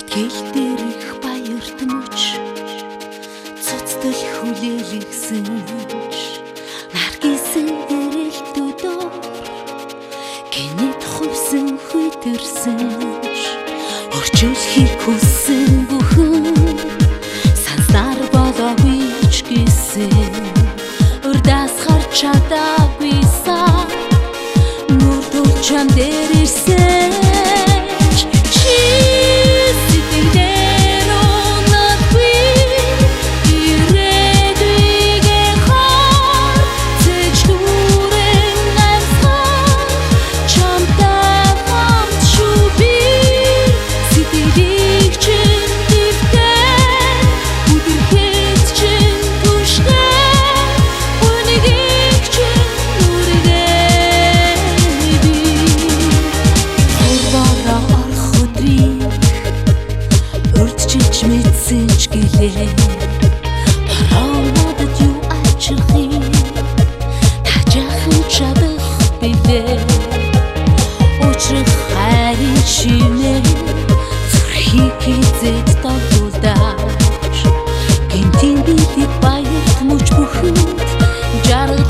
Сэтгэл дээрх баярт мөч цоцтол хүлээлгсэнч наргисэн эрэлтүүдээр гинэт хувсан хүйтэрсэнч орчуулахыг хүссэн бүхэн санснаар болоогүй ч гэсэн урдаас гарч чадаагүй сан нүрдүүл чам дээр ирсэн мэдсэнч гэлээ парамадад юу ачрахыг тажаахан чадах билээ учрах хайрын чимээ зүрхийг хизээд тоглуулдаа гинтийн бидэг баярт мөч бүхэнд жаргал